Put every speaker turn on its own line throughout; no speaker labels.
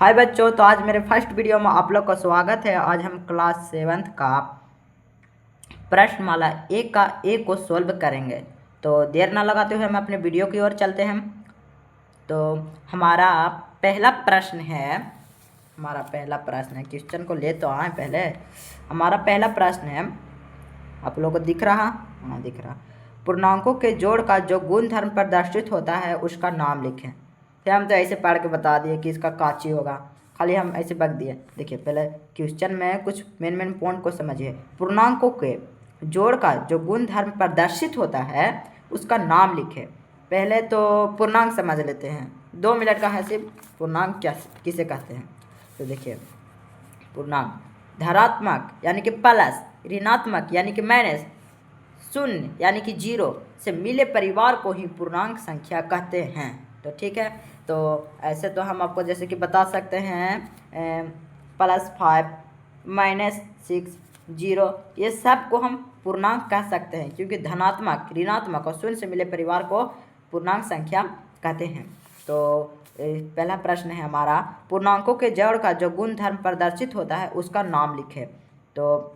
हाय बच्चों, तो आज मेरे फर्स्ट वीडियो में आप लोग का स्वागत है। आज हम क्लास 7th का प्रश्नमाला एक का एक को सॉल्व करेंगे। तो देर ना लगाते हुए हम अपने वीडियो की ओर चलते हैं। तो हमारा पहला प्रश्न है क्वेश्चन को ले तो आए पहले। हमारा पहला प्रश्न है, आप लोगों को दिख रहा? हाँ, दिख रहा। पूर्णांकों के जोड़ का जो गुणधर्म प्रदर्शित होता है उसका नाम लिखें। फिर हम तो ऐसे पढ़ के बता दिए कि इसका काची होगा, खाली हम ऐसे बक दिए। देखिए, पहले क्वेश्चन में कुछ मेन पॉइंट को समझिए। पूर्णांकों के जोड़ का जो गुणधर्म प्रदर्शित होता है उसका नाम लिखें। पहले तो पूर्णांक समझ लेते हैं, 2 मिनट का है सिर्फ। पूर्णांक क्या किसे कहते हैं? तो देखिए, पूर्णांक धनात्मक यानी कि प्लस, ऋणात्मक यानी कि माइनस, शून्य यानी कि जीरो से मिले परिवार को ही पूर्णांक संख्या कहते हैं। तो ठीक है, तो ऐसे तो हम आपको जैसे कि बता सकते हैं +5 -6 जीरो, ये सब को हम पूर्णांक कह सकते हैं क्योंकि धनात्मक, ऋणात्मक और शून्य से मिले परिवार को पूर्णांक संख्या कहते हैं। तो पहला प्रश्न है हमारा, पूर्णांकों के जोड़ का जो गुणधर्म प्रदर्शित होता है उसका नाम लिखें। तो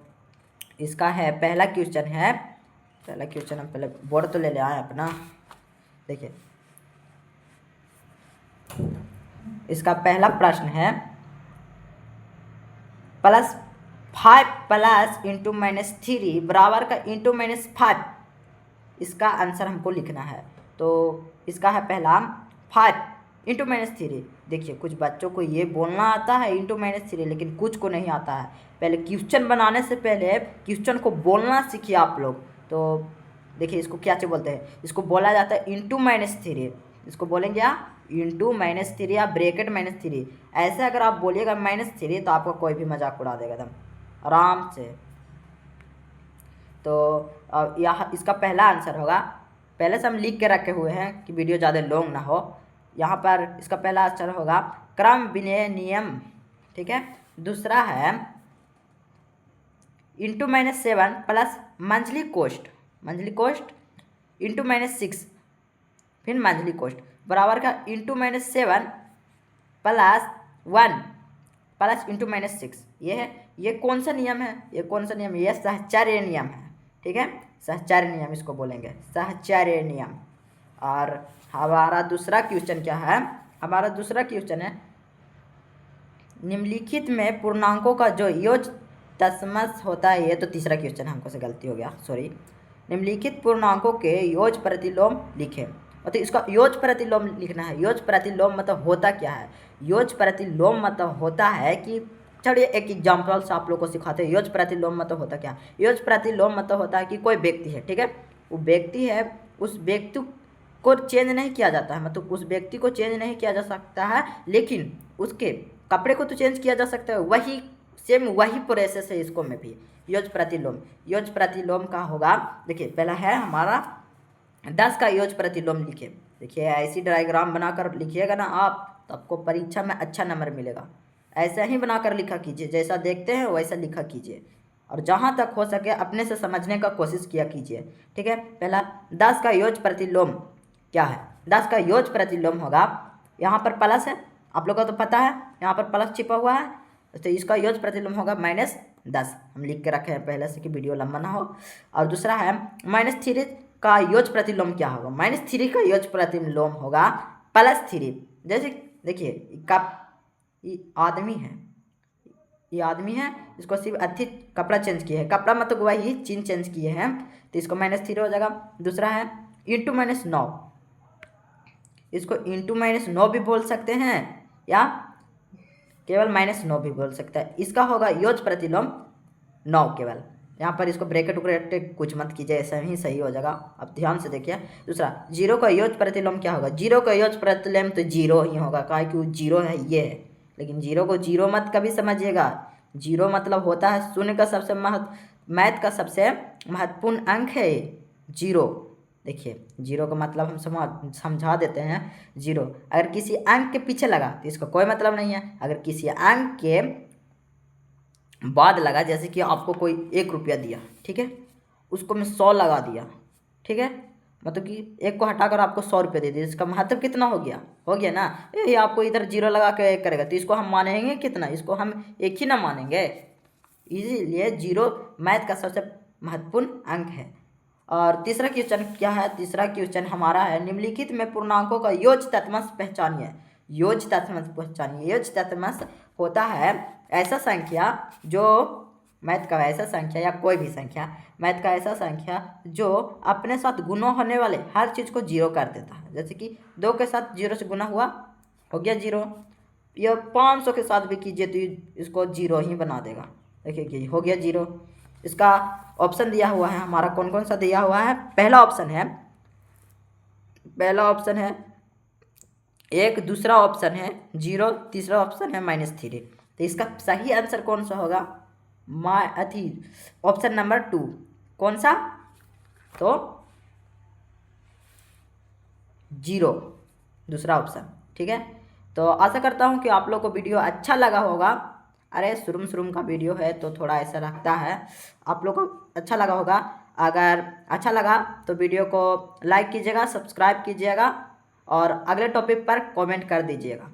इसका है पहला क्वेश्चन हम पहले बोर्ड तो ले आए अपना। देखिए, इसका पहला प्रश्न है +5 प्लस इंटू -3 बराबर का इंटू -5। इसका आंसर हमको लिखना है। तो इसका है पहला 5 इंटू -3। देखिए, कुछ बच्चों को ये बोलना आता है इंटू -3, लेकिन कुछ को नहीं आता है। पहले क्वेश्चन बनाने से पहले क्वेश्चन को बोलना सीखिए आप लोग। तो देखिए, इसको क्या बोलते हैं? इसको बोला जाता है इंटू -3। इसको बोलेंगे आप इंटू -3 या ब्रैकेट -3। ऐसे अगर आप बोलिएगा -3 तो आपका कोई भी मजाक उड़ा देगा एकदम आराम से। तो यह इसका पहला आंसर होगा। पहले से हम लिख के रखे हुए हैं कि वीडियो ज़्यादा लॉन्ग ना हो। यहाँ पर इसका पहला आंसर होगा क्रम विनय नियम। ठीक है, दूसरा है into -7 plus monthly cost into -6, फिर मंथली कोस्ट बराबर का इंटू -7 प्लस 1 प्लस इंटू -6। ये है, ये कौन सा नियम है? ये सहचार्य नियम है। ठीक है, सहचार्य नियम इसको बोलेंगे, सहचार्य नियम। और हमारा दूसरा क्वेश्चन क्या है? हमारा दूसरा क्वेश्चन है, निम्नलिखित में पूर्णांकों का जो योग दशमलव होता है। ये तो तीसरा क्वेश्चन हमको से गलती हो गया, सॉरी। निम्नलिखित पूर्णांकों के योग प्रतिलोम लिखें। तो इसका योग प्रतिलोम लिखना है। योग प्रतिलोम मतलब होता क्या है? योग प्रतिलोम मतलब होता है कि चलिए एक एग्जाम्पल से आप लोग को सिखाते हैं। योग प्रतिलोम मतलब होता क्या? योग प्रतिलोम मतलब होता है कि कोई व्यक्ति है, ठीक है, वो व्यक्ति है, उस व्यक्ति को चेंज नहीं किया जाता है, मतलब उस व्यक्ति को चेंज नहीं किया जा सकता है, लेकिन उसके कपड़े को तो चेंज किया जा सकता है। वही सेम वही प्रोसेस है इसको में भी। योग प्रतिलोम का होगा। देखिए, पहला है हमारा 10 का योग प्रतिलोम लिखे। देखिए, ऐसी डायग्राम बनाकर लिखिएगा ना आप, तो आपको परीक्षा में अच्छा नंबर मिलेगा। ऐसा ही बनाकर लिखा कीजिए, जैसा देखते हैं वैसा लिखा कीजिए, और जहाँ तक हो सके अपने से समझने का कोशिश किया कीजिए। ठीक है, पहला 10 का योग प्रतिलोम क्या है? 10 का योग प्रतिलोम होगा, यहाँ पर प्लस है, आप लोगों को तो पता है, यहाँ पर प्लस छिपा हुआ है, तो इसका योग प्रतिलोम होगा -10। हम लिख के रखे हैं पहले से कि वीडियो लंबा ना हो। और दूसरा है -3 का योग प्रतिलोम क्या होगा? -3 का योग प्रतिलोम होगा +3। जैसे देखिए, ये आदमी है, इसको सिर्फ अधिक कपड़ा चेंज किए हैं, कपड़ा मतलब वही चिन्ह चेंज किए हैं, तो इसको -3 हो जाएगा। दूसरा है इंटू -9, इसको इंटू -9 भी बोल सकते हैं या केवल -9 भी बोल सकता है। इसका होगा योग प्रतिलोम 9 केवल। यहाँ पर इसको ब्रैकेट उकेट कुछ मत कीजिए, ऐसा ही सही हो जाएगा। अब ध्यान से देखिए। दूसरा, 0 का योग प्रतिलोम क्या होगा? 0 का योग प्रतिलोम तो 0 ही होगा, कहा कि वो 0 है, ये है। लेकिन 0 को 0 मत कभी समझिएगा। 0 मतलब होता है शून्य का सबसे मैथ का सबसे महत्वपूर्ण अंक है 0। देखिए, 0 का मतलब हम समझा देते हैं। 0 अगर किसी अंक के पीछे लगा तो इसका कोई मतलब नहीं है। अगर किसी अंक के बाद लगा, जैसे कि आपको कोई 1 रुपया दिया, ठीक है, उसको मैं 100 लगा दिया, ठीक है, मतलब कि एक को हटाकर आपको 100 रुपये दे दिए, इसका महत्व कितना हो गया ना। ये आपको इधर जीरो लगा के करेगा तो इसको हम मानेंगे कितना, इसको हम एक ही ना मानेंगे। इसीलिए जीरो मैथ का सबसे महत्वपूर्ण अंक है। और तीसरा क्वेश्चन क्या है, तीसरा क्वेश्चन हमारा है निम्नलिखित में पूर्णांकों का योज्य तत्सम पहचानिए। योज्य तत्सम पहचानिए। योज्य तत्सम होता है ऐसा संख्या जो मैथ का ऐसा संख्या या कोई भी संख्या, मैथ का ऐसा संख्या जो अपने साथ गुना होने वाले हर चीज़ को जीरो कर देता है। जैसे कि 2 के साथ 0 से गुना हुआ, हो गया जीरो। यह 500 के साथ भी कीजिए तो इसको जीरो ही बना देगा। देखिए हो गया जीरो। इसका ऑप्शन दिया हुआ है हमारा, कौन कौन सा दिया हुआ है। पहला ऑप्शन है 1, दूसरा ऑप्शन है 0, तीसरा ऑप्शन है -3। तो इसका सही आंसर कौन सा होगा, ऑप्शन नंबर 2। कौन सा, तो 0, दूसरा ऑप्शन। ठीक है, तो आशा करता हूँ कि आप लोग को वीडियो अच्छा लगा होगा। अरे शुरू का वीडियो है तो थोड़ा ऐसा लगता है, आप लोग को अच्छा लगा होगा। अगर अच्छा लगा तो वीडियो को लाइक कीजिएगा, सब्सक्राइब कीजिएगा और अगले टॉपिक पर कमेंट कर दीजिएगा।